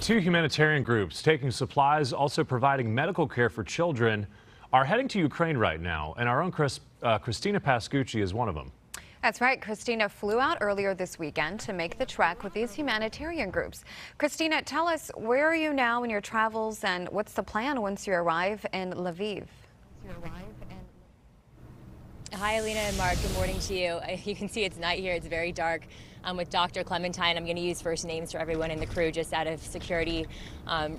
Two humanitarian groups taking supplies, also providing medical care for children, are heading to Ukraine right now, and our own Christina Pascucci is one of them. That's right. Christina flew out earlier this weekend to make the trek with these humanitarian groups. Christina, tell us, where are you now in your travels, and what's the plan once you arrive in Lviv? Hi, Alina and Mark. Good morning to you. You can see it's night here. It's very dark. I'm with Dr. Clementine. I'm going to use first names for everyone in the crew just out of security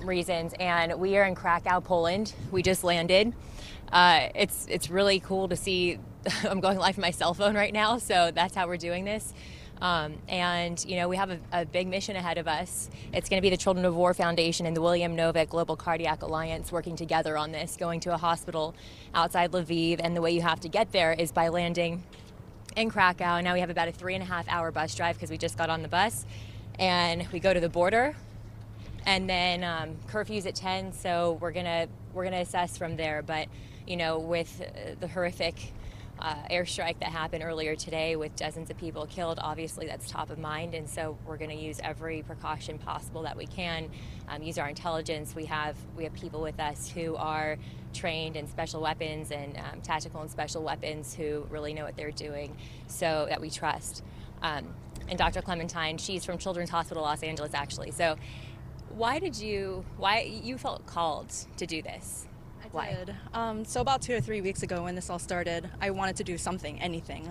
reasons. And we are in Krakow, Poland. We just landed. It's really cool to see. I'm going live from my cell phone right now, so that's how we're doing this. And, you know, we have a big mission ahead of us. It's going to be the Children of War Foundation and the William Novick Global Cardiac Alliance working together on this, going to a hospital outside Lviv. And the way you have to get there is by landing in Krakow. Now we have about a 3.5-hour bus drive because we just got on the bus. And we go to the border. And then curfew's at 10, so we're gonna assess from there. But, you know, with the horrific airstrike that happened earlier today with dozens of people killed, obviously that's top of mind, and so we're going to use every precaution possible that we can, use our intelligence. We have people with us who are trained in special weapons and tactical and special weapons who really know what they're doing, so that we trust. And Dr. Clementine, she's from Children's Hospital Los Angeles, actually. So why you felt called to do this? I did. So about 2 or 3 weeks ago when this all started, I wanted to do something, anything,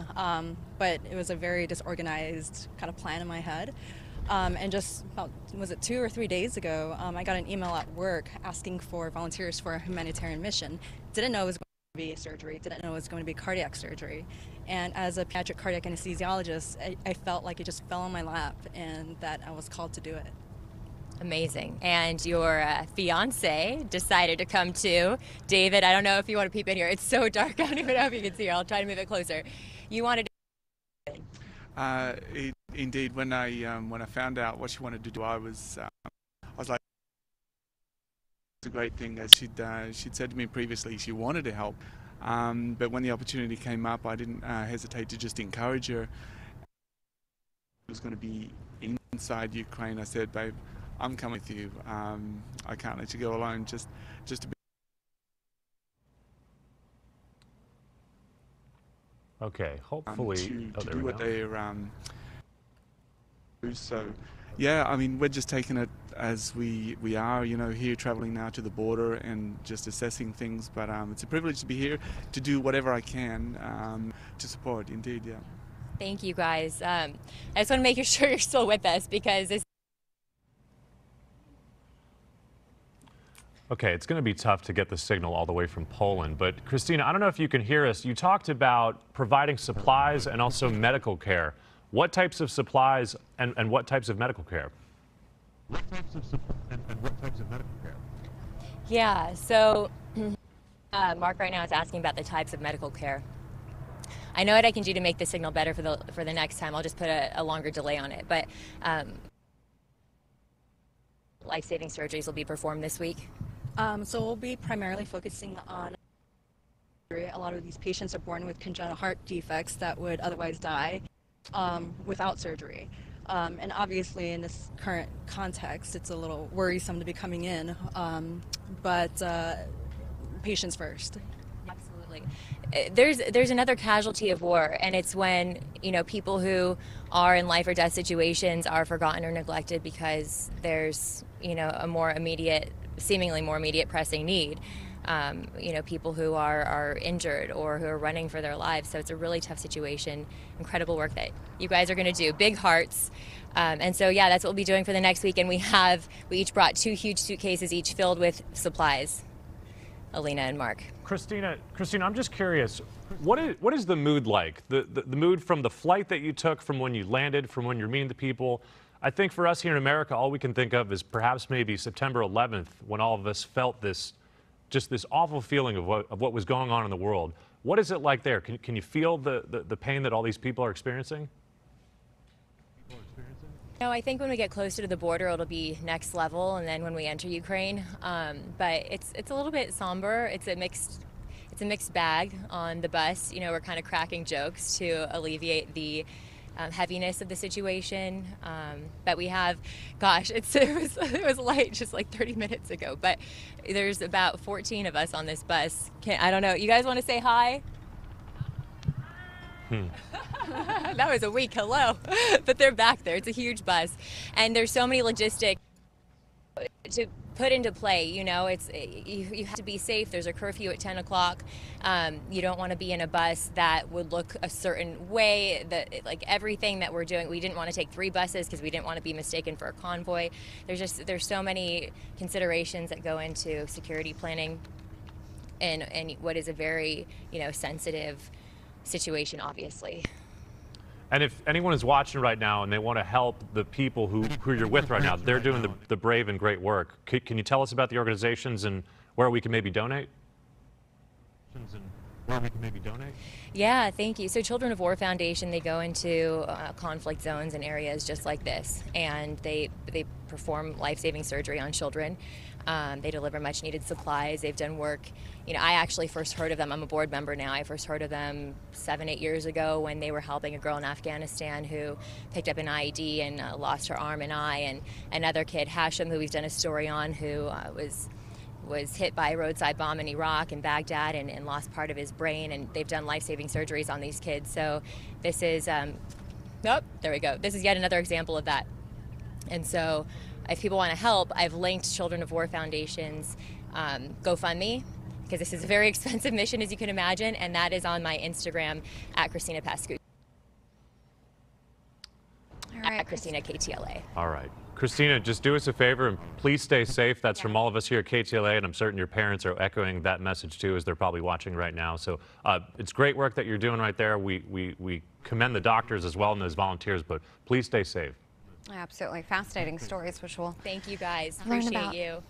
but it was a very disorganized kind of plan in my head. And just about, was it 2 or 3 days ago, I got an email at work asking for volunteers for a humanitarian mission. Didn't know it was going to be surgery, didn't know it was going to be cardiac surgery. And as a pediatric cardiac anesthesiologist, I felt like it just fell on my lap and that I was called to do it. Amazing. And your fiance decided to come too. David, I don't know if you want to peep in here. It's so dark. I don't even know if you can see her. I'll try to move it closer. You wanted to... Indeed, when I found out what she wanted to do, I was like, it's a great thing. As she'd said to me previously, she wanted to help. But when the opportunity came up, I didn't hesitate to just encourage her. It was going to be inside Ukraine. I said, babe, I'm coming with you. I can't let you go alone. Just to be. Okay, hopefully to do what they're. So, yeah, I mean, we're just taking it as we are, you know, here traveling now to the border and just assessing things. But it's a privilege to be here to do whatever I can to support. Indeed, yeah. Thank you, guys. I just want to make sure you're still with us because this. Okay, it's going to be tough to get the signal all the way from Poland, but Christina, I don't know if you can hear us. You talked about providing supplies and also medical care. What types of supplies and what types of medical care? What types of supplies and what types of medical care? Yeah, so Mark right now is asking about the types of medical care. I know what I can do to make the signal better for the next time. I'll just put a longer delay on it, but life-saving surgeries will be performed this week. So we'll be primarily focusing on a lot of these patients are born with congenital heart defects that would otherwise die without surgery. And obviously in this current context, it's a little worrisome to be coming in, but patients first. Absolutely. There's another casualty of war, and it's when, you know, people who are in life or death situations are forgotten or neglected because there's, you know, a more immediate, seemingly more immediate pressing need. You know, people who are injured or who are running for their lives. So it's a really tough situation. Incredible work that you guys are going to do. Big hearts. And so, yeah, that's what we'll be doing for the next week. And we each brought 2 huge suitcases, each filled with supplies. Alina and Mark. Christina, I'm just curious, what is the mood like? The mood from the flight that you took, from when you landed, from when you're meeting the people? I think for us here in America, all we can think of is perhaps maybe September 11th, when all of us felt this awful feeling of what was going on in the world. What is it like there? Can you feel the pain that all these people are experiencing? No, I think when we get closer to the border, it'll be next level, and then when we enter Ukraine. But it's a little bit somber. It's a mixed bag on the bus. You know, we're kind of cracking jokes to alleviate the heaviness of the situation. But we have, gosh, it was light just like 30 minutes ago, but there's about 14 of us on this bus. I don't know. You guys want to say hi? That was a weak hello, but they're back there. It's a huge bus, and there's so many logistics to put into play. You know, you have to be safe. There's a curfew at 10 o'clock. You don't want to be in a bus that would look a certain way. Like everything that we're doing, we didn't want to take 3 buses because we didn't want to be mistaken for a convoy. There's so many considerations that go into security planning, and what is a very sensitive situation, obviously. And if anyone is watching right now and they want to help the people who you're with right now, they're doing the brave and great work. Can you tell us about the organizations and where we can maybe donate? Yeah, thank you. So Children of War Foundation, they go into conflict zones and areas just like this, and they perform life-saving surgery on children. They deliver much needed supplies. They've done work. I actually first heard of them. I'm a board member now. I first heard of them 7-8 years ago when they were helping a girl in Afghanistan who picked up an IED and lost her arm and eye, and another kid, Hashim, who we've done a story on, who was hit by a roadside bomb in Iraq and Baghdad and lost part of his brain, and they've done life-saving surgeries on these kids. So this is, there we go. This is yet another example of that. And so if people want to help, I've linked Children of War Foundation's GoFundMe, because this is a very expensive mission, as you can imagine, and that is on my Instagram at Christina Pascu. All right, at Christina KTLA. All right. Christina, just do us a favor and please stay safe. That's from all of us here at KTLA, and I'm certain your parents are echoing that message too, as they're probably watching right now. So it's great work that you're doing right there. We commend the doctors as well and those volunteers, but please stay safe. Absolutely fascinating stories, which we'll Thank you guys. learn Appreciate about. you.